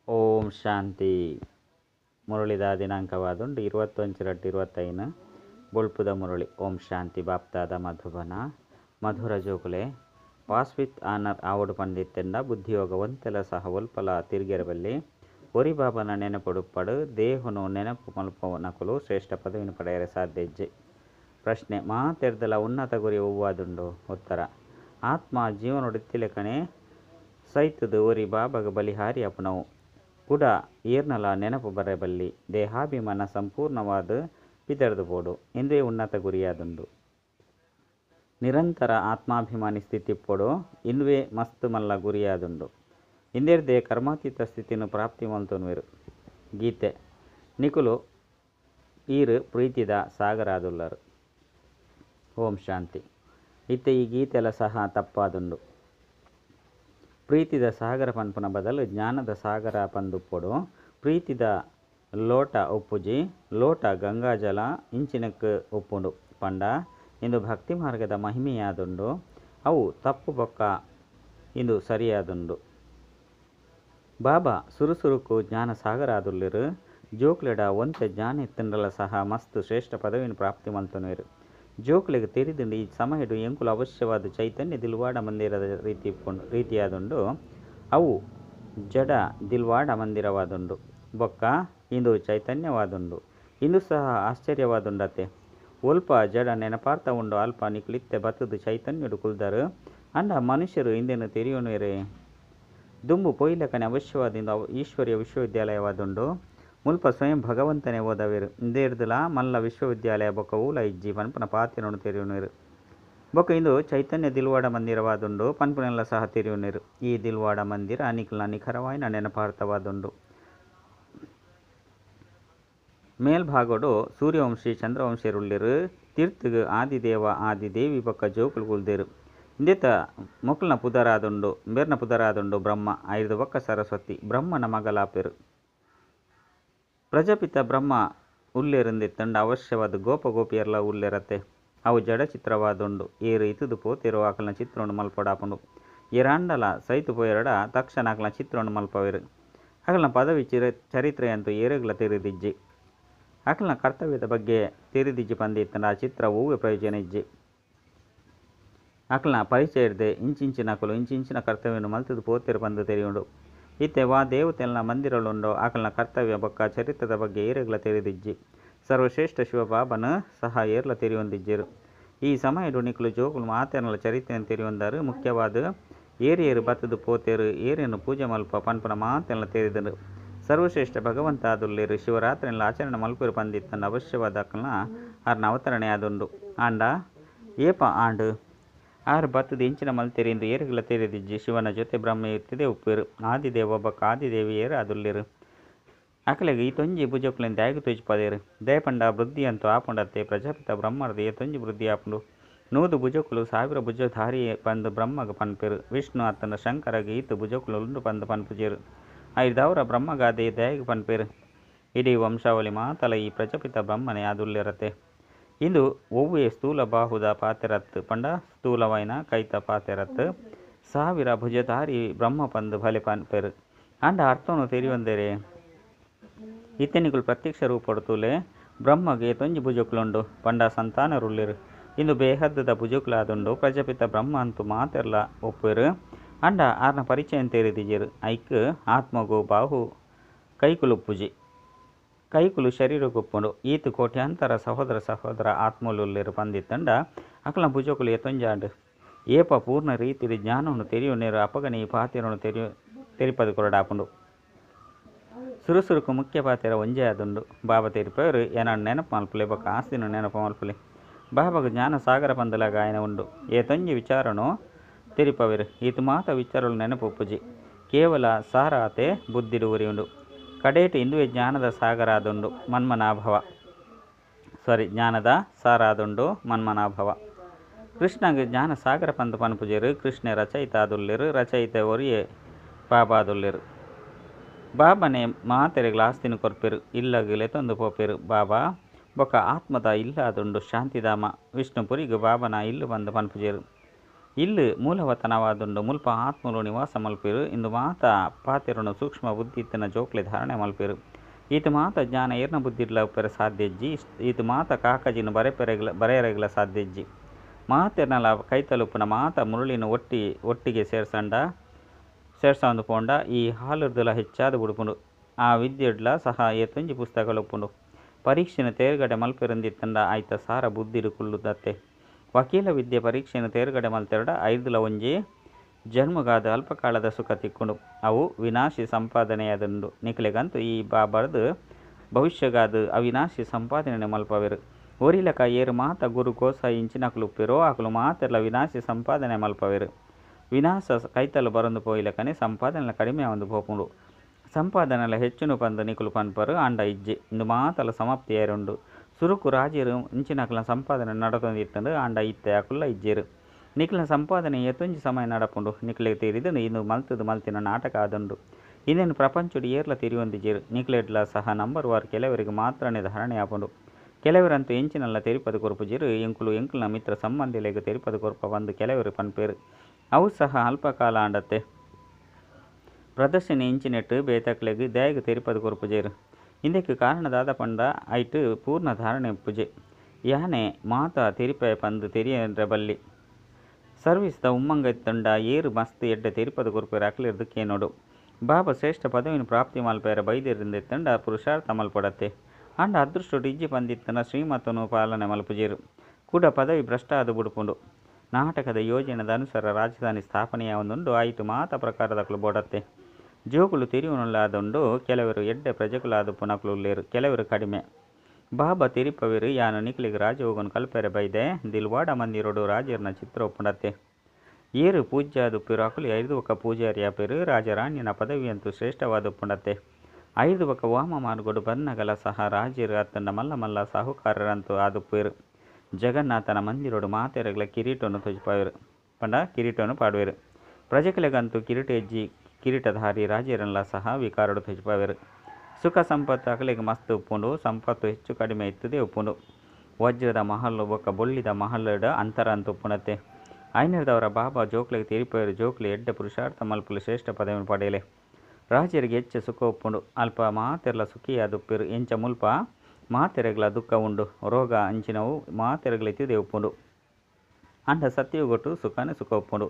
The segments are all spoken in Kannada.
ಓಂ ಶಾಂತಿ. ಮುರಳಿದ ದಿನಾಂಕವಾದುಂಡು 21/25 ಬೊಳ್ಪುದ ಮುರಳಿ. ಓಂ ಶಾಂತಿ. ಬಾಪ್ತಾದ ಮಧುಬನ ಮಧುರ ಜೋಗುಲೆ ಪಾಸ್ ವಿತ್ ಆನರ್ ಆವಡು ಪಂಡಿತ್ತೆಂಡ ಬುದ್ಧಿಯೋಗ ಒಂತೆಲ ಸಹ ಒಲ್ಪಲ ತಿರುಗಿರಬಲ್ಲಿ ಒರಿ ಬಾಬನ ನೆನಪುಡುಪ್ಪಡು ದೇಹನು ನೆನಪು ಮಲ್ಪು ನಕಲು ಶ್ರೇಷ್ಠ ಪದವಿನ ಪಡೆಯರೆ ಸಾಧ್ಯ ಇಜ್ಜೆ. ಪ್ರಶ್ನೆ: ಮಾತೆರ್ದಲ ಉನ್ನತ ಗುರಿ ಒವ್ವಾದುಂಡು. ಉತ್ತರ: ಆತ್ಮ ಜೀವನೊಡಿತ್ತಿಲೆಕನೆ ಸೈತದು ಒರಿ ಬಾಬಗ ಬಲಿಹಾರಿ ಅಪುನವು ಕೂಡ ಏರ್ನಲ ನೆನಪು ಬರಬಲ್ಲಿ ದೇಹಾಭಿಮಾನ ಸಂಪೂರ್ಣವಾದ ಪಿದರ್ದು ಬೋಡು ಎಂದೇ ಉನ್ನತ ಗುರಿಯಾದುಂಡು. ನಿರಂತರ ಆತ್ಮಾಭಿಮಾನಿ ಸ್ಥಿತಿ ಪೊಡು ಇಂದುವೇ ಮಸ್ತ್ ಮಲ್ಲ ಗುರಿಯಾದುಂಡು. ಇಂದೇರ್ದೇ ಕರ್ಮಾತೀತ ಸ್ಥಿತಿನು ಪ್ರಾಪ್ತಿ ಮಲ್ತುನುವೆರು. ಗೀತೆ: ನಿಕುಲು ಈರು ಪ್ರೀತಿದ ಸಾಗರಾದುಲ್ಲರು. ಓಂ ಶಾಂತಿ. ಇತ್ತೆ ಈ ಗೀತೆಲ ಸಹ ತಪ್ಪಾದುಂಡು. ಪ್ರೀತಿದ ಸಾಗರ ಪನ್ಪುನ ಬದಲು ಜ್ಞಾನದ ಸಾಗರ ಪಂದುಪ್ಪೊಡು ಪ್ರೀತಿದ ಲೋಟ ಉಪ್ಪುಜಿ ಲೋಟ ಗಂಗಾಜಲ ಇಂಚಿನಕ್ ಉಪ್ಪುಂಡು ಪಂಡ ಇಂದು ಭಕ್ತಿ ಮಾರ್ಗದ ಮಹಿಮೆಯಾದುಂಡು. ಅವು ತಪ್ಪು ಬೊಕ್ಕ ಇಂದು ಸರಿಯಾದುಂಡು. ಬಾಬಾ ಸುರುಸುರುಕು ಜ್ಞಾನ ಸಾಗರ ಆದುಲ್ಲಿರು. ಜೋಕ್ಲೆಡ ಒಂತೆ ಜ್ಞಾನ ಎತ್ತಂಡಲ ಸಹ ಮಸ್ತ್ ಶ್ರೇಷ್ಠ ಪದವಿನ ಪ್ರಾಪ್ತಿ ಮಲ್ತುನುವೆರು. ಜೋಕ್ಲೆಗ್ ತೆರಿದುಂಡು ಈ ಸಮಯಡು ಎಂಕುಲು ಅವಶ್ಯವಾದ ಚೈತನ್ಯ ದಿಲ್ವಾಡ ಮಂದಿರದ ರೀತಿಯಾದುಂಡು. ಅವು ಜಡ ದಿಲ್ವಾಡ ಮಂದಿರವಾದುಂಡು ಬೊಕ್ಕ ಇಂದು ಚೈತನ್ಯವಾದುಂಡು. ಇಂದು ಸಹ ಆಶ್ಚರ್ಯವಾದುಂಡತೆ ಒಲ್ಪ ಜಡ ನೆನಪಾರ್ಥ ಉಂಡು ಅಲ್ಪ ನಿಕ್ಲಿತ್ತೆ ಬತ್ತದು ಚೈತನ್ಯಡು ಕುಲ್ದರು ಅಂಡ ಮನುಷ್ಯರು ಇಂದೆನು ತೆರಿಯುನುವೆರೆ. ದುಂಬು ಪೊಯ್ಲಕನೆ ಅವಶ್ಯವಾದಿಂದ ಈಶ್ವರ್ಯ ವಿಶ್ವವಿದ್ಯಾಲಯವಾದುಂಡು. ಮುಲ್ಪ ಸ್ವಯಂ ಭಗವಂತನೇ ಓದವೆರು. ಇಂದೇರ್ದುಲ ಮಲ್ಲ ವಿಶ್ವವಿದ್ಯಾಲಯ ಬೊಕ್ಕ ಊಲ ಇಜ್ಜಿ ಪನ್ಪುನ ಪಾತ್ಯನನ್ನು ತೆರಿಯುನುವೆರು. ಬೊಕ್ಕ ಇಂದು ಚೈತನ್ಯ ದಿಲ್ವಾಡ ಮಂದಿರವಾದುಂಡು ಪನ್ಪುನೆಲ್ಲ ಸಹ ತೆರಿಯುನೆರು. ಈ ದಿಲ್ವಾಡ ಮಂದಿರ ನಿಖಲ್ನ ನಿಖರವಾಯಿನ ನೆನಪಾರ್ಥವಾದುಂಡು. ಮೇಲ್ಭಾಗೋಡು ಸೂರ್ಯವಂಶಿ ಚಂದ್ರವಂಶಿಯರುಳ್ಳಿರು. ತೀರ್ಥಗ್ ಆದಿದೇವ ಆದಿದೇವಿ ಬೊಕ್ಕ ಜೋಕುಲು ಕುಲ್ದೇರು. ಇಂದೆತ ಮೊಕಲ್ನ ಪುದರಾದುಂಡು ಬೆರ್ನ ಪುದರಾದುಂಡು ಬ್ರಹ್ಮ ಐರ್ದು ಬೊಕ್ಕ ಸರಸ್ವತಿ ಬ್ರಹ್ಮನ ಮಗಲಾಪೆರು. ಪ್ರಜಾಪಿತ ಬ್ರಹ್ಮ ಉಲ್ಲೆರಿಂದೆತ್ತಂಡ ಅವಶ್ಯವಾದ ಗೋಪ ಗೋಪಿಯರ್ಲ ಉಲ್ಲೆರತೆ. ಅವು ಜಡ ಚಿತ್ರವಾದುಂಡು. ಏರು ಇತುದು ಪೋತೆರು ಆಕಲ್ನ ಚಿತ್ರವನ್ನು ಮಲ್ಪೊಡಾಪುಂಡು. ಏರಾಂಡಲ ಸೈತು ಪೋಯರಡ ತಕ್ಷಣ ಆಕಲ್ನ ಚಿತ್ರವನ್ನು ಮಲ್ಪವೆರು. ಆಕಲ್ನ ಪದವಿ ಚರಿತ್ರೆಯಂತೂ ಏರುಗ್ಲ ತೆರೆದಿಜ್ಜಿ. ಆಕಲ್ನ ಕರ್ತವ್ಯದ ಬಗ್ಗೆ ತೆರೆದಿಜ್ಜಿ ಪಂದಿತ್ತಂಡ ಆ ಚಿತ್ರ ಹೂವೆ ಪ್ರಯೋಜನ ಇಜ್ಜಿ. ಆಕಲ್ನ ಪರಿಚಯ ಇರ್ದೆ ಇಂಚಿಂಚಿನಕಲು ಇಂಚಿಂಚಿನ ಕರ್ತವ್ಯವನ್ನು ಮಲ್ತದು ಪೋತೆರು ಪಂದು ತೆರೆಯುಂಡು. ಇತ್ತೆ ವಾ ದೇವತೆಲ್ನ ಮಂದಿರಳುಂಡು ಆಕಲ್ನ ಕರ್ತವ್ಯ ಬೊಕ್ಕ ಚರಿತ್ರದ ಬಗ್ಗೆ ಏರೆಗ್ಲ ತೆರೆದಿಜ್ಜಿ. ಸರ್ವಶ್ರೇಷ್ಠ ಶಿವಬಾಬನ ಸಹ ಏರ್ಲ ತೆರೆಯೊಂದಿಜ್ಜೆರು. ಈ ಸಮಯಡು ನಿಕುಲು ಜೋಕುಲು ಮಾತೆರ್ನಲ ಚರಿತ್ರೆಯನ್ನು ತೆರೆಯೊಂದರು. ಮುಖ್ಯವಾದ ಏರಿಯರು ಬತ್ತದು ಪೋತೆರು ಏರಿಯನ್ನು ಪೂಜೆ ಮಲ್ಪ ಪನ್ಪುನ ಮಾತೆರ್ನಲ ತೆರೆದರು. ಸರ್ವಶ್ರೇಷ್ಠ ಭಗವಂತ ಆದುಲ್ಲೆರು. ಶಿವರಾತ್ರಿಯಲ್ಲಿ ಆಚರಣೆ ಮಲ್ಪೆರು ಪಂದಿತ್ತಂಡ ಅವಶ್ಯವಾದ ಅಕಲ್ನ ಆರ್ನ ಅವತರಣೆ ಆದುಂಡು. ಆಂಡ ಏಪ ಆಂಡು ಆರು ಬತ್ತದು ಇಂಚಿನ ಮಲ್ತೆರಿ ಇಂದು ಏರುಗಳ ತೆರೆದಿಜ್ಜಿ. ಶಿವನ ಜೊತೆ ಬ್ರಹ್ಮ ಇರ್ತಿದೆ ಉಪ್ಪೇರು. ಆದಿದೇವ ಬೊಕ್ಕ ಆದಿದೇವಿ ಏರು ಆದುಲ್ಲೆರು. ಅಕಲೆಗೆ ಈ ತೊಂಜಿ ಭುಜಕ್ಕುಲೆನ್ ದ್ಯಾಗು ತೂಜಿ ಪದೇರು. ದಯಪಂಡ ವೃದ್ಧಿ ಅಂತೂ ಆಪುಂಡತ್ತೆ. ಪ್ರಜಾಪಿತ ಬ್ರಹ್ಮರ್ದು ಏ ತೊಂಜಿ ವೃದ್ಧಿ ಆಪುಂಡು. 100 ಭುಜಕ್ಕುಲು 1000 ಭುಜಧಾರಿ ಪಂದು ಬ್ರಹ್ಮಗ ಪನ್ಪೆರು. ವಿಷ್ಣು ಅತ್ತನ ಶಂಕರಗ ಈತು ಭುಜಕ್ಕುಲು ಉಂಡು ಪಂದು ಪನ್ಪುಜೆರು. ಐದವರ ಬ್ರಹ್ಮಗಾದೆ ದ್ಯಾಗು ಪನ್ಪೆರು. ಇಡೀ ವಂಶಾವಳಿ ಮಾತಲ ಈ ಪ್ರಜಾಪಿತ ಬ್ರಹ್ಮನೇ ಆದುಲ್ಲೆರತೆ. ಇಂದು ಒವ್ವೇ ಸ್ಥೂಲ ಬಾಹುದ ಪಾತೆರತ್ ಪಂಡ ಸ್ಥೂಲವೈನ ಕೈತ ಪಾತೆರತ್ 1000 ಭುಜಧಾರಿ ಬ್ರಹ್ಮ ಪಂದು ಬಲೆ ಪನ್ಪೆರು. ಅಂಡ ಅರ್ಥವನ್ನು ತೆರೆಯೊಂದೆರೆ ಇತ್ತೆನಿಕುಲು ಪ್ರತ್ಯಕ್ಷ ರೂಪೊಡುತ್ತೂಲೆ ಬ್ರಹ್ಮಗೆ ತೊಂಜಿ ಭುಜಕ್ಕುಲುಂಡು ಪಂಡ ಸಂತಾನರುಳ್ಳಿರು. ಇಂದು ಬೇಹದ್ದದ ಭುಜಕ್ಕುಲಾದುಂಡು. ಪ್ರಜಾಪಿತ ಬ್ರಹ್ಮ ಅಂತೂ ಮಾತೆರ್ಲ ಒಪ್ಪುವೆರು. ಅಂಡ ಆರ್ನ ಪರಿಚಯ ತೆರೆದಿಜೆರು. ಐಕ್ ಆತ್ಮಗು ಬಾಹು ಕೈಕುಲುಪ್ಪುಜಿ ಕೈಕುಲು ಶರೀರಗುಪ್ಪುಂಡು. ಈತು ಕೋಟ್ಯಾಂತರ ಸಹೋದರ ಆತ್ಮಲುಲ್ಲೆರು ಪಂದಿತ್ತಂಡ ಅಕಲ್ನ ಭುಜಕ್ಕುಲು ಎತ್ತೊಂಜಾಂಡು ಏಪ ಪೂರ್ಣ ರೀತಿಯಲ್ಲಿ ಜ್ಞಾನವನ್ನು ತೆರೆಯುನೇರು. ಅಪಗನಿ ಈ ಪಾತೆರನ್ನು ತೆರಿಪದು ಕೊರಡಾಪುಂಡು. ಸುರುಸುರುಕು ಮುಖ್ಯ ಪಾತೆರ ಒಂಜೇ ಆದುಂಡು. ಬಾಬಾ ತೆರಿಪವರು ಏನನ್ನು ನೆನಪು ಮಲ್ಪಲೆ ಬೊಕ್ಕ ಆಸ್ತಿನ ನೆನಪು ಮಲ್ಪಲೆ. ಬಾಬಾಗ ಜ್ಞಾನ ಸಾಗರ ಪಂದಲಾಗ ಆಯನ ಉಂಡು. ಏ ತೊಂಜಿ ವಿಚಾರನು ತೆರಿಪವೆರು. ಈತು ಮಾತ ವಿಚಾರಗಳು ನೆನಪು ಉಪ್ಪುಜಿ ಕೇವಲ ಸಾರ ಆತೆ ಬುದ್ಧಿಡು ಉರಿ ಉಂಡು. ಕಡೇಟು ಇಂದುವೇ ಜ್ಞಾನದ ಸಾಗರ ಆದುಂಡು ಮನ್ಮನಾಭವ ಜ್ಞಾನದ ಸಾರ ಆದುಂಡು ಮನ್ಮನಾಭವ. ಕೃಷ್ಣಗೆ ಜ್ಞಾನ ಸಾಗರ ಪಂದು ಪನ್ಪುಜೆರು. ಕೃಷ್ಣ ರಚಯಿತ ಆದುಲ್ಲೆರು. ರಚಯಿತ ಒರಿಯೇ ಬಾಬಾ ಆದುಲ್ಲೆರು. ಬಾಬನೇ ಮಾತೆರೆಗ್ಲ ಆಸ್ತಿನ ಕೊರ್ಪೆರು. ಇಲ್ಲಗಲೆ ತಂದು ಪೋಪೆರು. ಬಾಬಾ ಬೊಕ್ಕ ಆತ್ಮದ ಇಲ್ಲ ಆದುಂಡು ಶಾಂತಿಧಾಮ. ವಿಷ್ಣುಪುರಿಗು ಬಾಬನ ಇಲ್ಲು ಬಂದು ಪನ್ಪುಜೆರು. ಇಲ್ಲು ಮೂಲವತನವಾದುಂಡು ಮುಲ್ಪ ಆತ್ಮಲು ನಿವಾಸ ಮಲ್ಪೆರು ಇಂದು ಮಾತ ಪಾತೆರನು ಸೂಕ್ಷ್ಮ ಬುದ್ಧಿ ಇತ್ತಿನ ಜೋಕ್ಲೆ ಧಾರಣೆ ಮಲ್ಪೆರು. ಈತ ಮಾತ ಜ್ಞಾನ ಏರ್ನ ಬುದ್ಧಿಡ್ಲ ಉಪ್ಪೆರ ಸಾಧ್ಯಜ್ಜಿ ಈತ ಮಾತ ಕಾಕಜಿನ ಬರೆಯರೆಗ್ಲ ಸಾಧ್ಯಜ್ಜಿ ಮಾತೆರ್ನಲ ಕೈತಲುಪ್ಪುನ ಮಾತ ಮುರುಳಿನ ಒಟ್ಟಿಗೆ ಸೇರ್ಸಂದು ಪೋಂಡ ಈ ಹಾಲುರ್ದುಲ ಹೆಚ್ಚಾದ ಬುಡುಪುಂಡು. ಆ ವಿದ್ಯೆಡ್ಲ ಸಹ ಏತೊಂಜಿ ಪುಸ್ತಕಲುಪ್ಪುಂಡು. ಪರೀಕ್ಷೆನ ತೇರ್ಗಡೆ ಮಲ್ಪೆರಂದಿತ್ತಂಡ ಆಯ್ತ ಸಾರ ಬುದ್ಧಿಡು ಕುಲ್ಲುದತ್ತೆ. ವಕೀಲ ವಿದ್ಯೆ ಪರೀಕ್ಷೆನ ತೇರ್ಗಡೆ ಮಲ್ತೆರಡ ಐದುಲ ಒಂಜಿ ಜನ್ಮಗಾದ ಅಲ್ಪಕಾಲದ ಸುಖ ತಿಕ್ಕುಂಡು. ಅವು ವಿನಾಶಿ ಸಂಪಾದನೆಯಾದುಂಡು. ನಿಕ್ಲೆಗಂತೂ ಈ ಬರೆದು ಭವಿಷ್ಯಗಾದ ಅವಿನಾಶಿ ಸಂಪಾದನೆ ಮಲ್ಪವೆರು. ಒರಿಲಕ ಏರು ಮಾತ ಗುರು ಕೋಸ ಇಂಚಿನಕುಲುಪ್ಪೆರೋ ಅಕುಲು ಮಾತೆರ್ಲ ವಿನಾಶಿ ಸಂಪಾದನೆ ಮಲ್ಪವೆರು. ವಿನಾಶ ಕೈತಲು ಬರಂದು ಪೋಯಿಲಕನೆ ಸಂಪಾದನೆಲ ಕಡಿಮೆ ಆವಂದು ಪೋಪುಂಡು. ಸಂಪಾದನೆಲ ಹೆಚ್ಚುನು ಪಂದು ನಿಕುಲು ಪನ್ಪರು ಆಂಡ ಇಜ್ಜೆ ಇಂದು ಮಾತಲ ಸಮಾಪ್ತಿ ಏರುಂಡು. ಸುರುಕು ರಾಜರು ಇಂಚಿನಕಲ ಸಂಪಾದನೆ ನಡತೊಂದಿತ್ತಂಡು ಆಂಡ ಇತ್ತೆ ಅಕುಲ್ಲ ಇಜ್ಜೆರು. ನಿಕ್ಲಿನ ಸಂಪಾದನೆ ಎತ್ತೊಂಜಿ ಸಮಯ ನಡಪುಂಡು. ನಿಕ್ಲೆಗ್ ತೀರಿದು ಇಂದು ಮಲ್ತಿನ ನಾಟಕ ಆದುಂಡು. ಇಂದೇನು ಪ್ರಪಂಚಡು ಏರ್ಲ ತಿರಿಯೊಂದಿಜ್ಜೆರು. ನಿಕ್ಲೆಡ್ಲ ಸಹ ನಂಬರ್ ವಾರ್ ಕೆಲವರಿಗೆ ಮಾತ್ರನೇ ಧಾರಣೆ ಆಪುಂಡು. ಕೆಲವರಂತೂ ಎಂಚಿನಲ್ಲ ತೆರಿಪದು ಕೊರ್ಪುಜಿರು ಎಂಕುಲ್ನ ಮಿತ್ರ ಸಂಬಂಧಿಲೆಗ್ ತೆರಿಪದು ಕೊರ್ಪ ಬಂದು ಕೆಲವರು ಪನ್ಪೇರು. ಅವು ಸಹ ಅಲ್ಪಕಾಲ ಆಂಡತ್ತೆ ಪ್ರದರ್ಶನ ಇಂಚಿನೆಟ್ಟು ಬೇತಕ್ಲೆಗ್ ದಯಗ್ ತೆರಿಪದು ಕೊರ್ಪುಜೇರು. ಇಂದಕ್ಕೆ ಕಾರಣದಾದ ಪಂಡ ಐಟು ಪೂರ್ಣ ಧಾರಣೆ ಪುಜೆ ಯಾನೆ ಮಾತ ತೆರಿಪೆ ಪಂದು ತೆರಿಯಂದ್ರೆ ಬಲ್ಲಿ ಸರ್ವಿಸ್ದ ಉಮ್ಮಂಗತ್ತಂಡ ಏರು ಮಸ್ತ್ ಎಡ್ಡೆ ತೆರಿಪದು ಕೊರ್ಪೇರು ಅಕ್ಲಿರ್ದಕ್ಕೆ ನೋಡು. ಬಾಬಾ ಶ್ರೇಷ್ಠ ಪದವಿನ ಪ್ರಾಪ್ತಿ ಮಲ್ಪೇರ ಬೈದಿರಿಂದೆತ್ತಂಡ ಪುರುಷಾರ್ಥ ಮಲ್ಪಡತ್ತೆ. ಅಂಡ ಅದೃಷ್ಟ ಇಜ್ಜಿ ಪಂದಿತ್ತನ ಶ್ರೀಮತನು ಪಾಲನೆ ಮಲ್ಪುಜೇರು. ಕೂಡ ಪದವಿ ಭ್ರಷ್ಟ ಆದು ಬುಡುಪುಂಡು. ನಾಟಕದ ಯೋಜನೆದ ಅನುಸಾರ ರಾಜಧಾನಿ ಸ್ಥಾಪನೆಯಾವೊಂದುಂಡು ಆಯಿತು ಮಾತ ಪ್ರಕಾರದಕ್ಲು ಬೋಡತ್ತೆ. ಜೋಗುಲು ತಿರಿಯುನುಳ್ಳಾದುಂಡು. ಕೆಲವರು ಎಡ್ಡೆ ಪ್ರಜೆಗುಲಾದು ಪುನಕುಲುಲ್ಲೇರು. ಕೆಲವರು ಕಡಿಮೆ ಬಾಬಾ ತಿರಿಪವೆರು ಯಾನು ನಿಕ್ಲಿಗೆ ರಾಜಯೋಗನು ಕಲ್ಪೆರೆ ಬೈದೆ ದಿಲ್ವಾಡ ಮಂದಿರೋಡು ರಾಜರ್ನ ಚಿತ್ರ ಒಪ್ಪುಂಡತ್ತೆ. ಏರು ಪೂಜ್ಯಾದುಪ್ಪಿರು ಅಕುಲು 5 ಒಕ್ಕ ಪೂಜಾರಿಯಾಪೆರು. ರಾಜರಾಣ್ಯನ ಪದವಿಯಂತೂ ಶ್ರೇಷ್ಠವಾದುಪ್ಪುಂಡತ್ತೆ. 5 ಒಕ್ಕ ವಾಮ ಮಾರ್ಗೊಡು ಬನ್ನಗಲ ಸಹ ರಾಜರು ಅತ್ತಂಡ ಮಲ್ಲ ಮಲ್ಲ ಸಾಹುಕಾರರಂತೂ ಆದುಪ್ಪೇರು. ಜಗನ್ನಾಥನ ಮಂದಿರೋಡು ಮಾತೆರೆಗ್ಲ ಕಿರೀಟವನ್ನು ತೊಜಿಪಾವೆರು ಪಂಡ ಕಿರೀಟವನ್ನು ಪಾಡುವೆರು. ಪ್ರಜೆಗಳಿಗಂತೂ ಕಿರೀಟಧಾರಿ ರಾಜರನ್ಲ ಸಹ ವಿಕಾರಡು ತೊಜಿಪಾವೆರು. ಸುಖ ಸಂಪತ್ತು ಅಕಲಿಗೆ ಮಸ್ತ್ ಉಪ್ಪುಂಡು. ಸಂಪತ್ತು ಹೆಚ್ಚು ಕಡಿಮೆ ಇತ್ತದೇ ಉಪ್ಪುಂಡು. ವಜ್ರದ ಮಹಲ್ಲು ಬೊಕ್ಕ ಬೊಳ್ಳಿದ ಮಹಲ್ಡ ಅಂತರ ಅಂತ ಉಪ್ಪುಣತ್ತೆ. ಐನರ್ದವರ ಬಾಬಾ ಜೋಕ್ಲೆಗೆ ತೀರಿಪೋಯರು. ಜೋಕ್ಲೆ ಎಡ್ಡೆ ಪುರುಷಾರ್ಥ ಮಲ್ಪಲು ಶ್ರೇಷ್ಠ ಪದವಿನ ಪಡೆಯಲೆ ರಾಜರಿಗೆ ಹೆಚ್ಚು ಸುಖ ಉಪ್ಪುಂಡು. ಅಲ್ಪ ಮಾತೆರ್ಲ ಸುಖಿಯಾದುಪ್ಪೆರು. ಎಂಚ ಮುಲ್ಪ ಮಾತೆರೆಗ್ಲ ದುಃಖ ಉಂಡು. ರೋಗ ಅಂಚಿನವು ಮಾತೆರೆಗ್ಲೆತ್ತಿದೆ ಉಪ್ಪುಂಡು. ಅಂಡ ಸತ್ಯಗೊಟ್ಟು ಸುಖನೇ ಸುಖ ಉಪ್ಪುಂಡು.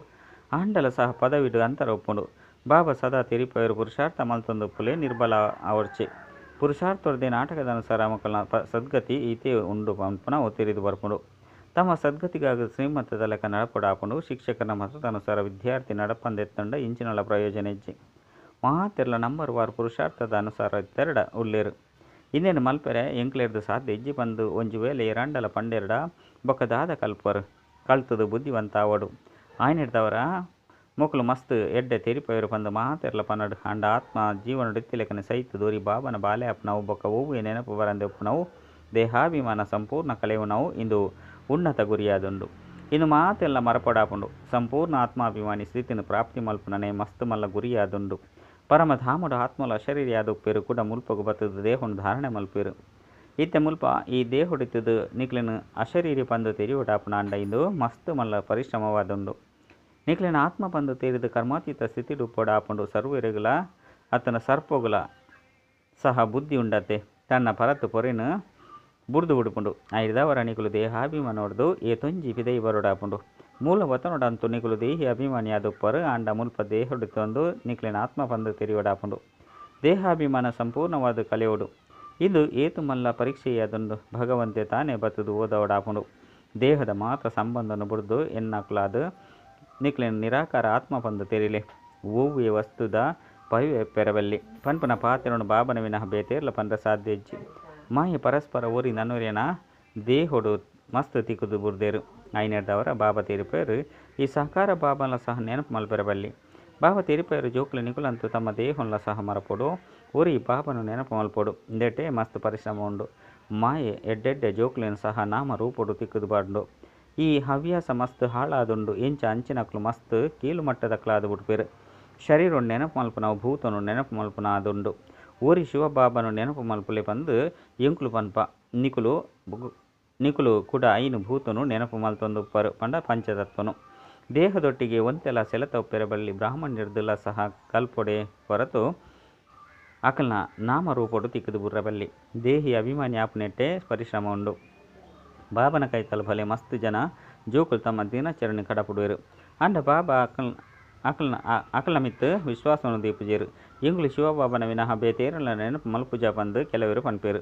ಆಂಡಲ ಸಹ ಪದವಿಡು ಅಂತರ ಉಪ್ಪುಂಡು. ಬಾಬಾ ಸದಾ ತೆರಿಪೋಯರು ಪುರುಷಾರ್ಥ ಮಲ್ತೊಂದುಪ್ಪುಲೆ ನಿರ್ಬಲ ಅವರ್ಚೆ ಪುರುಷಾರ್ಥೊರ್ದೆ ನಾಟಕದ ಅನುಸಾರ ಮಕ್ಕಳ ಸದ್ಗತಿ ಈತೆ ಉಂಡು ಪಂಪನ ಒತ್ತಿರಿದು ಬರ್ಪುಂಡು. ತಮ್ಮ ಸದ್ಗತಿಗಾಗ ಶ್ರೀಮತದ ಲೆಕ್ಕ ನಡಪಡಾಪುಂಡು. ಶಿಕ್ಷಕರ ಮತದನುಸಾರ ವಿದ್ಯಾರ್ಥಿ ನಡಪಂದೆತ್ತಂಡ ಇಂಚಿನಲ್ಲ ಪ್ರಯೋಜನ ಇಜ್ಜಿ ಮಾತೆರ್ಲ ನಂಬರ್ ವಾರ್ ಪುರುಷಾರ್ಥದ ಅನುಸಾರ ತೆರಡ ಉಲ್ಲೇರು. ಇಂದೇನು ಮಲ್ಪೆರೆ ಎಂಕ್ಲೆರ್ದು ಸಾಧ್ಯ ಇಜ್ಜಿ ಬಂದು ಒಂಜಿ ವೇಳೆ ಎರಡಲ ಪಂಡೆರಡ ಬೊಕ್ಕದಾದ ಕಲ್ಪರು ಕಲ್ತದು ಬುದ್ಧಿವಂತ ಅವಡು. ಆಯ್ನಿಡ್ದವರ ಮೊಕ್ಕಲು ಮಸ್ತ್ ಎಡ್ಡೆ ತೆರಿಪೋಯರು ಪಂದು ಮಾತೆರ್ಲ ಪನ್ನಡು ಅಂಡ ಆತ್ಮ ಜೀವನ ಡಿತ್ತಿಲೆಕ್ಕನೆ ಸಹಿತ ದೂರಿ ಬಾಬನ ಬಾಲೆ ಅಪ್ಪನವು ಬೊಕ್ಕ ಹೂವು ನೆನಪು ಬರಂದೆ ಉಪ್ಪುನವು ದೇಹಾಭಿಮಾನ ಸಂಪೂರ್ಣ ಕಳೆಯುನವು ಇಂದು ಉನ್ನತ ಗುರಿಯಾದುಂಡು. ಇನ್ನು ಮಾತೆಲ್ಲ ಮರಪಡಾಪುಂಡು. ಸಂಪೂರ್ಣ ಆತ್ಮಾಭಿಮಾನಿ ಸ್ಥಿತಿನ ಪ್ರಾಪ್ತಿ ಮಲ್ಪುನನೆ ಮಸ್ತ್ ಮಲ್ಲ ಗುರಿಯಾದುಂಡು. ಪರಮಧಾಮುಡು ಆತ್ಮಲ ಅಶರೀರಿಯಾದುಪ್ಪೇರು ಕೂಡ ಮುಲ್ಪಗು ಬತ್ತದು ದೇಹನು ಧಾರಣೆ ಮಲ್ಪೇರು. ಇತ್ತೆ ಮುಲ್ಪ ಈ ದೇಹುಡಿತದು ನಿಕ್ಲಿನ ಅಶರೀರಿ ಪಂದು ತೆರಿಯುಟಾಪುನ ಅಂಡ ಇಂದು ಮಸ್ತ್ ಮಲ್ಲ ಪರಿಶ್ರಮವಾದುಂಡು. ನಿಕ್ಲಿನ ಆತ್ಮ ಪಂದು ತೆರಿದು ಕರ್ಮಾತೀತ ಸ್ಥಿತಿಡು ಉಪ್ಪೊಡಾಪುಂಡು. ಸರ್ವರಿಗುಲ ಅತನ ಸರ್ಪಗುಲ ಸಹ ಬುದ್ಧಿ ಉಂಡತೆ ತನ್ನ ಪರತ್ತು ಪೊರೆನು ಬುಡ್ದು ಉಡುಪುಂಡು. ಐದವರ ನಿಕುಲು ದೇಹಾಭಿಮಾನ ಹೊಡೆದು ಏತೊಂಜಿ ಪಿದೈ ಬರೋಡಾಪುಂಡು. ಮೂಲ ವತನೊಡಂತೂ ನಿಕುಲು ದೇಹಿ ಅಭಿಮಾನಿಯಾದುಪ್ಪರು ಅಂಡ ಮುಲ್ಪ ದೇಹುಡಿತೊಂದು ನಿಕ್ಲಿನ ಆತ್ಮ ಪಂದು ತೆರಿಯೋಡಾಪುಂಡು. ದೇಹಾಭಿಮಾನ ಸಂಪೂರ್ಣವಾದ ಕಲೆಯೋಡು. ಇದು ಏತು ಮಲ್ಲ ಪರೀಕ್ಷೆಯಾದುಂಡು. ಭಗವಂತೆ ತಾನೇ ಬತ್ತದು ಓದೋಡಾಪುಂಡು. ದೇಹದ ಮಾತ್ರ ಸಂಬಂಧನು ಬುಡ್ದು ಎನ್ನಕ್ಲಾದು ನಿಕ್ಲಿನ ನಿರಾಕಾರ ಆತ್ಮ ಪಂದು ತೆರಿಲೆ ಓವ್ವೆ ವಸ್ತುದ ಪೆರವಲ್ಲಿ ಪನ್ಪುನ ಪಾತೆರನು ಬಾಬನ ವಿನಃ ಬೇತೇರ್ಲ ಪಂಡ ಸಾಧ್ಯ ಇಜ್ಜಿ ಮಾಯೆ ಪರಸ್ಪರ ಓರಿ ನನುರೇನ ದೇಹೊಡು ಮಸ್ತ್ ತಿಕ್ಕುದು ಬುರ್ದೇರು. ಐನೆರ್ದವರ ಬಾಬಾ ತೆರಿಪೇರು ಈ ಸಹಕಾರ ಬಾಬನ ಸಹ ನೆನಪು ಮಲ್ಪೆರಬಲ್ಲಿ. ಬಾಬಾ ತೆರಿಪೇರು ಜೋಕ್ಲು ನಿಕುಲಂತೂ ತಮ್ಮ ದೇಹನ್ಲ ಸಹ ಮರಪೊಡು ಓರಿ ಬಾಬನು ನೆನಪು ಮಲ್ಪೊಡು. ಇಂದೆಟೆ ಮಸ್ತ್ ಪರಿಶ್ರಮ ಉಂಡು. ಮಾಯೆ ಎಡ್ಡೆಡ್ಡೆ ಜೋಕ್ಲಿನ ಸಹ ನಾಮ ರೂಪೊಡು ತಿಕ್ಕುದು ಬಾಂಡು. ಈ ಹವ್ಯಾಸ ಮಸ್ತ್ ಹಾಳಾದುಂಡು. ಎಂಚ ಅಂಚಿನಕ್ಲು ಮಸ್ತ್ ಕೀಲು ಮಟ್ಟದಕ್ಲಾದು ಬಿಡ್ಪೇರು. ಶರೀರನು ನೆನಪು ಮಲ್ಪುನವು ಭೂತನು ನೆನಪು ಮಲ್ಪುನ ಆದುಂಡು. ಓರಿ ಶಿವಬಾಬನು ನೆನಪು ಮಲ್ಪುಲೆ ಪಂದು ಎಂಕುಲು ಪನ್ಪ ನಿಕುಲು ಕೂಡ ಐನು ಭೂತನು ನೆನಪು ಮಲ್ತೊಂದುಪ್ಪರು ಪಂಡ ಪಂಚತತ್ವನು ದೇಹದೊಟ್ಟಿಗೆ ಒಂತೆಲ ಸೆಳೆತೊಪ್ಪೆರಬಲ್ಲಿ ಬ್ರಾಹ್ಮಣ್ಯರ್ದುಲ್ಲ ಸಹ ಕಲ್ಪೊಡೆ ಹೊರತು ಅಕಲ್ನ ನಾಮರೂಪೊಡು ತಿಕ್ಕದು ಬುರ್ರಬಲ್ಲಿ ದೇಹಿ ಅಭಿಮಾನಿ ಆಪುನೆಟ್ಟೆ ಪರಿಶ್ರಮ ಉಂಡು. ಬಾಬನ ಕೈತಲ್ ಭಲೆ ಮಸ್ತ್ ಜನ ಜೋಕುಲು ತಮ್ಮ ದಿನಾಚರಣೆ ಕಡಪುಡುವೆರು. ಅಂಡ ಬಾಬಾ ಅಕಲ್ನ ಮಿತ್ ವಿಶ್ವಾಸವನ್ನು ದೀಪುಜೇರು. ಎಂಗುಲು ಶಿವಬಾಬನ ವಿನಃ ಬೇತೇರಲ ನೆನಪು ಮಲ್ಪುಜ ಬಂದು ಕೆಲವರು ಪನ್ಪೇರು.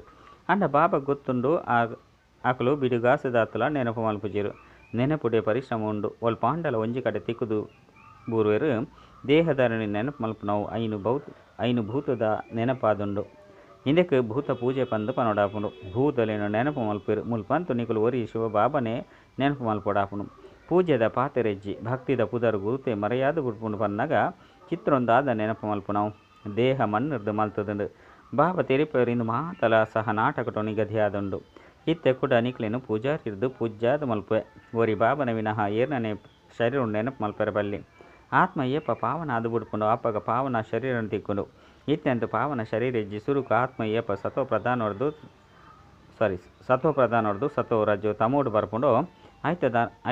ಅಂಡ ಬಾಬಾ ಗೊತ್ತುಂಡು ಅಕಲು ಬಿಡುಗಾಸದಾತುಲ ನೆನಪು ಮಲ್ಪುಜೇರು. ನೆನಪುಡೆ ಪರಿಶ್ರಮ ಉಂಡು. ಒಲ್ ಪಾಂಡಲ ಒಂಜಿ ಕಡೆ ತಿಕ್ಕುದು ಬೂರುವೆರು. ದೇಹಧಾರಣಿ ನೆನಪು ಮಲ್ಪುನವು ಐನು ಭೂತದ ನೆನಪಾದುಂಡು. ಇಂದಕ್ಕೆ ಭೂತ ಪೂಜೆ ಪಂದು ಪನೋಡಾಪುಂಡು. ಭೂತಲೇನು ನೆನಪು ಮಲ್ಪೇರು. ಮುಲ್ಪಂತು ನಿಕುಲು ಒರಿ ಶಿವಬಾಬನೇ ನೆನಪು ಮಲ್ಪೊಡಾಪುಂಡು. ಪೂಜೆದ ಪಾತೆರೆಜ್ಜಿ ಭಕ್ತಿದ ಪುದರು ಗುರುತೆ ಮರೆಯಾದು ಬುಡ್ಪುಂಡು ಪನ್ನಗ ಚಿತ್ರೊಂದಾದ ನೆನಪು ಮಲ್ಪುನವು. ದೇಹ ಮಣ್ಣಿರ್ದು ಮಲ್ತದುಂಡು. ಬಾಬಾ ತೆರಿಪೇರು ಇಂದು ಮಾತಲ ಸಹ ನಾಟಕಟು ನಿಗದಿಯಾದುಂಡು. ಇತ್ತೆ ಕೂಡ ನಿಕ್ಲೇನು ಪೂಜಾರಿರ್ದು ಪೂಜ್ಯಾದ ಮಲ್ಪುವೆ. ಒರಿ ಬಾಬನ ವಿನಃ ಏರ್ನನೆ ಶರೀರ ನೆನಪು ಮಲ್ಪೆರಬಲ್ಲಿ. ಆತ್ಮ ಏಪ ಪಾವನ ಅದು ಬುಡ್ಪುಂಡು ಅಪ್ಪಗ ಪಾವನ ಶರೀರನ ತಿಕ್ಕುಂಡು. ಇತ್ತೆಂತು ಪಾವನ ಶರೀರ ಇಜ್ಜಿ ಸುರುಕು ಆತ್ಮ ಏಪ ಸತೋ ಪ್ರಧಾನವರ್ದು ಸತೋ ರಜ್ಜು ತಮೋಡು ಬರ್ಪುಂಡು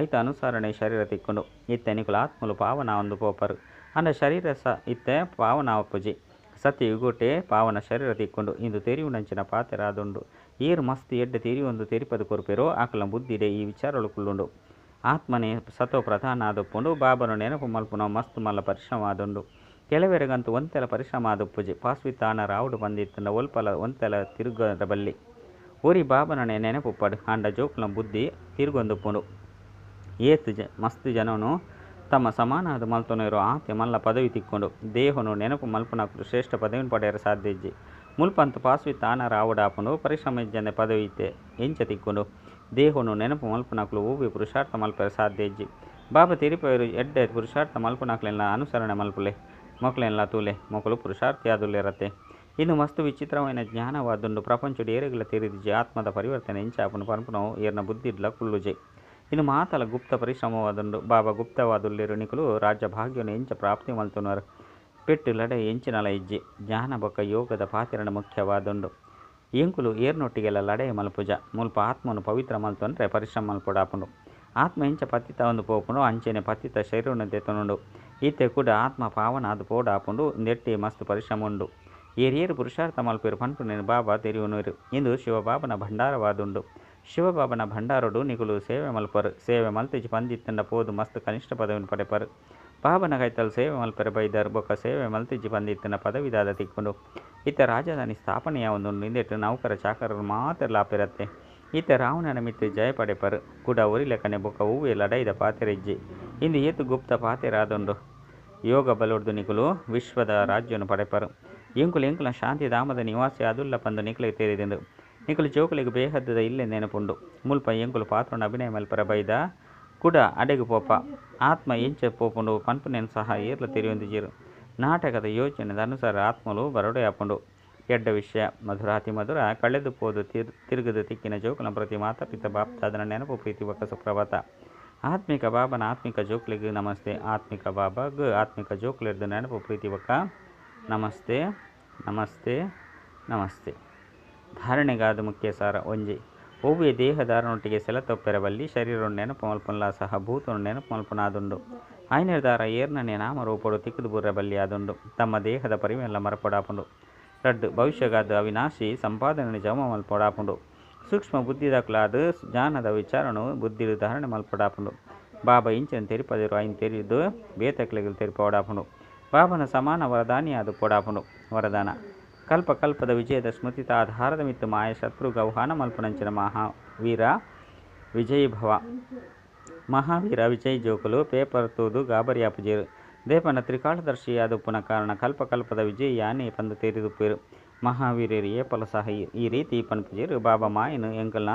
ಐತ ಅನುಸರಣೆ ಶರೀರ ತಿಕ್ಕುಂಡು. ಇತ್ತೆ ನಿಕುಲು ಆತ್ಮಲು ಪಾವನ ಒಂದು ಪೋಪರು. ಅಂಡ ಶರೀರ ಇತ್ತೆ ಪಾವನ ಅಪ್ಪುಜಿ ಸತ್ಯ ಯುಗುಟೆ ಪಾವನ ಶರೀರ ತಿಕ್ಕುಂಡು. ಇಂದು ತೆರಿಯುಂಡಂಚಿನ ಪಾತೆರಾದುಂಡು. ಏರು ಮಸ್ತ್ ಎಡ್ಡೆ ತೆರಿಯೊಂದು ತೆರಿಪದು ಕೊರ್ಪೆರೋ ಆಕಲ ಬುದ್ಧಿಡೆ ಈ ವಿಚಾರಗಳು ಕುಳ್ಳುಂಡು. ಆತ್ಮನೇ ಸತೋ ಪ್ರಧಾನ ಆದೊಪ್ಪುಂಡು. ಬಾಬನು ನೆನಪು ಮಲ್ಪುನ ಮಸ್ತ್ ಮಲ್ಲ ಪರಿಶ್ರಮ ಆದುಂಡು. ಕೆಲವೆರಗಂತೂ ಒಂತೆಲ ಪರಿಶ್ರಮ ಆದೊಪ್ಪುಜಿ ಪಾಸ್ವಿತಾನ ರಾವುಡು ಬಂದಿತ್ತಂಡ ಒಲ್ಪಲ ಒಂತೆಲ ತಿರುಗದ ಬಲ್ಲಿ. ಒರಿ ಬಾಬನನೆ ನೆನಪು ಪಡು ಅಂಡ ಜೋಕುಲ ಬುದ್ಧಿ ತಿರುಗೊಂದುಪ್ಪುಂಡು. ಏತ್ ಮಸ್ತ್ ಜನನು ತಮ್ಮ ಸಮಾನಾದ ಮಲ್ತೊನೆರು ಆತೆ ಮಲ್ಲ ಪದವಿ ತಿಕ್ಕೊಂಡು ದೇಹನು ನೆನಪು ಮಲ್ಪುನಕಲು ಶ್ರೇಷ್ಠ ಪದವಿನ ಪಡೆಯರ ಸಾಧ್ಯ ಇಜ್ಜಿ. ಮುಲ್ಪಂತು ಪಾಸ್ವಿತಾನ ರಾವುಡಾಪುಂಡು ಪರಿಶ್ರಮ ಇಜ್ಜಂದೆ ಪದವಿ ಇತ್ತೆ ಎಂಚ ತಿಕ್ಕೊಂಡು ದೇಹನು ನೆನಪು ಮಲ್ಪುನಕಲು ಹೂವಿ ಪುರುಷಾರ್ಥ ಮಲ್ಪೆರ ಸಾಧ್ಯ ಇಜ್ಜಿ. ಬಾಬಾ ತಿರಿಪೇರು ಎಡ್ಡೆ ಪುರುಷಾರ್ಥ ಮಲ್ಪುನಕ್ಲೆಲ್ಲ ಅನುಸರಣೆ ಮಲ್ಪುಲೆ ಮೊಕ್ಲೆಲ್ಲ ತೂಲೆ ಮೊಕಲು ಪುರುಷಾರ್ಥಿ ಆದುಲ್ಲೆರತ್ತೆ. ಇನ್ನು ಮಸ್ತು ವಿಚಿತ್ರమైన ಜ್ಞಾನವಾದುಂಡು. ಪ್ರಪಂಚಡು ಏರೆಗಳ ತಿರಿದಿಜೆ ಆತ್ಮದ ಪರಿವರ್ತನೆ ಎಂಚಾಪುನು ಪನ್ಪುನವು ಏರ್ನ ಬುದ್ಧಿಡ್ಲ ಕುಳ್ಳುಜೆ. ಇನ್ನು ಮಾತಲ ಗುಪ್ತ ಪರಿಶ್ರಮವಾದುಂಡು. ಬಾಬಾ ಗುಪ್ತವಾದುಲ್ಲೆರು ನಿಕುಲು ರಾಜ್ಯ ಭಾಗ್ಯವನ್ನು ಎಂಚ ಪ್ರಾಪ್ತಿ ಮಲ್ತುನರು. ಪೆಟ್ಟು ಲಡೆ ಎಂಚಿನಲ ಇಜ್ಜಿ. ಜ್ಞಾನ ಬೊಕ್ಕ ಯೋಗದ ಪಾತಿರಣ ಮುಖ್ಯವಾದುಂಡು. ಎಂಕುಲು ಏರ್ನೊಟ್ಟಿಗೆಲ್ಲ ಲಡೆ ಮಲ್ಪುಜ ಮುಲ್ಪ ಆತ್ಮನು ಪವಿತ್ರ ಮಲ್ತೊಂಡ್ರೆ ಪರಿಶ್ರಮ ಮಲ್ಪೊಡಾಪುಂಡು. ಆತ್ಮ ಎಂಚ ಪತಿತ ಒಂದು ಪೋಪುಂಡು ಅಂಚೆನೆ ಪತಿತ ಶರೀರವನ್ನು ತೆತ್ತನುಂಡು. ಈತೆ ಕೂಡ ಆತ್ಮ ಪಾವನ ಅದು ಪೋಡಾಪುಂಡು ನೆಟ್ಟಿ ಮಸ್ತ್ ಪರಿಶ್ರಮ ಉಂಡು. ಏರಿಯೇರು ಪುರುಷಾರ್ಥ ಮಲ್ಪೇರು ಪನ್ಪುನೇನು ಬಾಬಾ ತೆರಿಯುನೂರು. ಇಂದು ಶಿವಬಾಬನ ಭಂಡಾರವಾದುಂಡು. ಶಿವಬಾಬನ ಭಂಡಾರಡು ನಿಕುಲು ಸೇವೆ ಮಲ್ಪರು. ಸೇವೆ ಮಲ್ತಿಜಿ ಪಂದಿತ್ತಂಡ ಪೋದು ಮಸ್ತ್ ಕನಿಷ್ಠ ಪದವಿನ ಪಡೆಪರು. ಬಾಬನ ಕೈತಲು ಸೇವೆ ಮಲ್ಪೆರ ಬೈದರು ಬೊಕ್ಕ ಸೇವೆ ಮಲ್ತಿಜಿ ಪಂದಿತ್ತಂಡ ಪದವಿದಾದ ತಿಕ್ಕೊಂಡು ಇತ್ತ ರಾಜಧಾನಿ ಸ್ಥಾಪನೆಯ ಒಂದು ನಿಂದೆಟ್ಟು ನೌಕರ ಚಾಕರರು ಮಾತ್ರ ಲಾಪೆರತ್ತೆ. ಈತ ರಾವಣನ ಮಿತ್ತು ಜಯ ಪಡೆಪರು ಕೂಡ ಒರಿಲೆಕ್ಕನೆ ಬೊಕ್ಕ ಹೂವೆ ಲಡೈದ ಪಾತೆರಿಜ್ಜಿ. ಇಂದು ಏತು ಗುಪ್ತ ಪಾತೆರಾದುಂಡು. ಯೋಗ ಬಲೊಡ್ದು ನಿಕುಲು ವಿಶ್ವದ ರಾಜ್ಯವನ್ನು ಪಡೆಪರು. ಎಂಕುಲ ಶಾಂತಿ ಧಾಮದ ನಿವಾಸಿ ಅದುಲ್ಲ ಪಂದು ನಿಕಲಿಗೆ ತೇರಿದಿಂದು. ನಿಕಲು ಜೋಕುಲಿಗೆ ಬೇಹದ್ದದ ಇಲ್ಲೇ ನೆನಪುಂಡು. ಮುಲ್ಪ ಎಂಕುಲು ಪಾತ್ರನ ಅಭಿನಯ ಮಲ್ಪರ ಬೈದ ಕೂಡ ಅಡೆಗು ಪೋಪ ಆತ್ಮ ಎಂಚ ಪೋಪುಂಡು ಪನ್ಪುನೇನು ಸಹ ಏರ್ಲ ತೆರಿಯೊಂದಿಜೀರು. ನಾಟಕದ ಯೋಚನೆದ ಅನುಸಾರ ಆತ್ಮಲು ಬರಡೆ ಆಪುಂಡು. ಎಡ್ಡ ವಿಷಯ ಮಧುರಾತಿ ಮಧುರ ಕಳೆದು ಪೋದು ತಿರುಗದು ತಿಕ್ಕಿನ ಜೋಕುಲ ಪ್ರತಿ ಮಾತಾಪಿತ ಬಾಪ್ತಾದನ ನೆನಪು ಪ್ರೀತಿ ಒಕ್ಕ ಸುಪ್ರಭಾತ. ಆತ್ಮಿಕ ಬಾಬನ ಆತ್ಮಿಕ ಜೋಕ್ಲಿಗೆ ನಮಸ್ತೆ. ಆತ್ಮಿಕ ಬಾಬಾಗ ಆತ್ಮಿಕ ಜೋಕ್ಲಿರ್ದು ನೆನಪು ಪ್ರೀತಿ ಒಕ್ಕ ನಮಸ್ತೆ ನಮಸ್ತೆ ನಮಸ್ತೆ. ಧಾರಣೆಗಾದ ಮುಖ್ಯ ಸಾರ ಒಂಜಿ ಒವ್ವೆ ದೇಹದಾರನೊಟ್ಟಿಗೆ ಸೆಲೆತೊಪ್ಪೆರಬಲ್ಲಿ ಶರೀರ ನೆನಪು ಮಲ್ಪುನಲ ಸಹ ಭೂತನು ನೆನಪು ಮಲ್ಪುನಾದುಂಡು. ಐನರ್ದಾರ ಏರ್ನನೆ ನಾಮರೂಪಡು ತಿಕ್ಕದು ಬುರ್ರಬಲ್ಲಿ ಆದುಂಡು. ತಮ್ಮ ದೇಹದ ಪರಿಮೆಲ್ಲ ಮರಪೊಡಾಪುಂಡು. ರಡ್ಡು ಭವಿಷ್ಯಗಾದ ಅವಿನಾಶಿ ಸಂಪಾದನೆ ಜಮ ಮಲ್ಪೊಡಾಪುಂಡು. ಸೂಕ್ಷ್ಮ ಬುದ್ಧಿದಕ್ಲಾದ ಜ್ಞಾನದ ವಿಚಾರಣು ಬುದ್ಧಿಡು ಧಾರಣೆ ಮಲ್ಪೊಡಾಪುಂಡು. ಬಾಬಾ ಇಂಚನ ತೆರಿಪದಿರು ಐನ್ ತೆರಿದು ಬೇತಕ್ಲೆಗಳು ತೆರಿಪೊಡಾಪುಂಡು. ಬಾಬನ ಸಮಾನ ವರದಾನಿಯಾದ ಪೊಡಾಪುಂಡು. ವರದಾನ ಕಲ್ಪಕಲ್ಪದ ವಿಜಯದ ಸ್ಮೃತಿತ ಆಧಾರದ ಮಿತ್ತು ಮಾಯ ಶತ್ರು ಗೌಹಾನ ಮಲ್ಪನಂಚಿನ ಮಹಾವೀರ ವಿಜಯ್ ಭವ. ಮಹಾವೀರ ವಿಜಯ್ ಜೋಕುಲು ಪೇಪರ್ ತೂದು ಗಾಬರಿಯಾಪುಜೇರು. ದೇಪನ ತ್ರಿಕಾಲದರ್ಶಿಯಾದುಪ್ಪುನ ಕಾರಣ ಕಲ್ಪಕಲ್ಪದ ವಿಜಯ್ ಯಾನೆ ಪಂದು ತೆರಿದುಪ್ಪೇರು. ಮಹಾವೀರ್ಯರು ಏಪಲ ಸಹ ಈ ರೀತಿ ಪನ್ಪುಜೇರು. ಬಾಬಾ ಮಾಯನು ಎಂಕಲ್ನ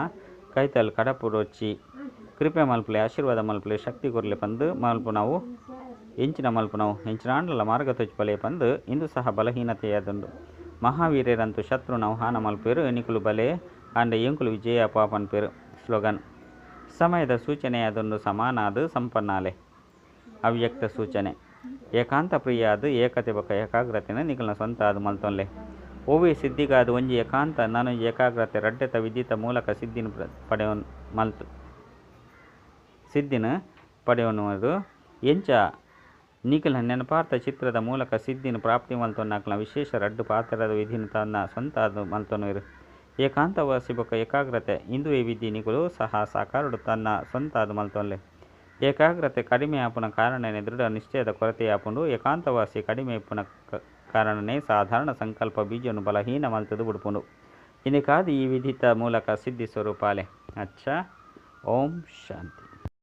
ಕೈತಲ್ ಕಡಪುಡೊಚ್ಚಿ ಕೃಪೆ ಮಲ್ಪಲೆ ಆಶೀರ್ವಾದ ಮಲ್ಪಲೆ ಶಕ್ತಿ ಕೊರ್ಲೆ ಪಂದು ಮಲ್ಪುನವು ಎಂಚಿನ ಎಂಚಿನಾಂಡಲ ಮಾರ್ಗ ತೊಚ್ಪಲೆ ಪಂದು ಇಂದು ಸಹ ಬಲಹೀನತೆಯಾದುಂಡು. ಮಹಾವೀರ್ಯರಂತೂ ಶತ್ರು ನೌಹಾನ ಮಲ್ಪೇರು ನಿಕುಲು ಬಲೆ ಅಂಡ ಎಂಕುಲು ವಿಜಯ ಪಾಪನ್ಪೇರು. ಸ್ಲೋಗನ್ ಸಮಯದ ಸೂಚನೆಯಾದೊಂದು ಸಮಾನಾದ ಸಂಪನ್ನಾಲೆ. ಅವ್ಯಕ್ತ ಸೂಚನೆ ಏಕಾಂತ ಪ್ರಿಯಾದ ಏಕತೆ ಬೊಕ್ಕ ಏಕಾಗ್ರತೆನ ನಿಕಲ್ನ ಸ್ವಂತ ಆದ ಮಲ್ತೊನ್ಲೆ. ಓವಿ ಸಿದ್ಧಿಗಾದ ಒಂಜಿ ಏಕಾಂತ ನಾನು ಏಕಾಗ್ರತೆ ರಡ್ಡೆತ ವಿದ್ಯುತ ಮೂಲಕ ಸಿದ್ಧಿನ ಪಡೆಯೋನು ಎಂಚ ನಿಖಿಲ ನೆನಪಾರ್ಥ ಚಿತ್ರದ ಮೂಲಕ ಸಿದ್ಧಿನ ಪ್ರಾಪ್ತಿ ಮಲ್ತೊನ್ನಕ್ಲ ವಿಶೇಷ ರಡ್ಡು ಪಾತ್ರದ ವಿಧಿನ ತನ್ನ ಸ್ವಂತ ಮಲ್ತೊನರು ಏಕಾಂತವಾಸಿ ಬೊಕ್ಕ ಏಕಾಗ್ರತೆ ಇಂದು ಈ ವಿಧಿ ನಿಖಲು ಸಹ ಸಾಕಾರಡು ತನ್ನ ಸ್ವಂತ ಮಲ್ತೊನ್ಲೆ ಏಕಾಗ್ರತೆ ಕಡಿಮೆ ಆಪುನ ಕಾರಣನೇ ದೃಢ ನಿಶ್ಚಯದ ಕೊರತೆ ಆಪುಂಡು ಏಕಾಂತವಾಸಿ ಕಡಿಮೆ ಇಪ್ಪುನ ಕಾರಣನೇ ಸಾಧಾರಣ ಸಂಕಲ್ಪ ಬೀಜನು ಬಲಹೀನ ಮಲ್ತದು ಬಿಡ್ಪುಂಡು ಇದಕ್ಕಾದ ಈ ವಿಧಿತ ಮೂಲಕ ಸಿದ್ಧಿ ಸ್ವರೂಪಾಲೆ ಅಚ್ಚ ಓಂ ಶಾಂತಿ.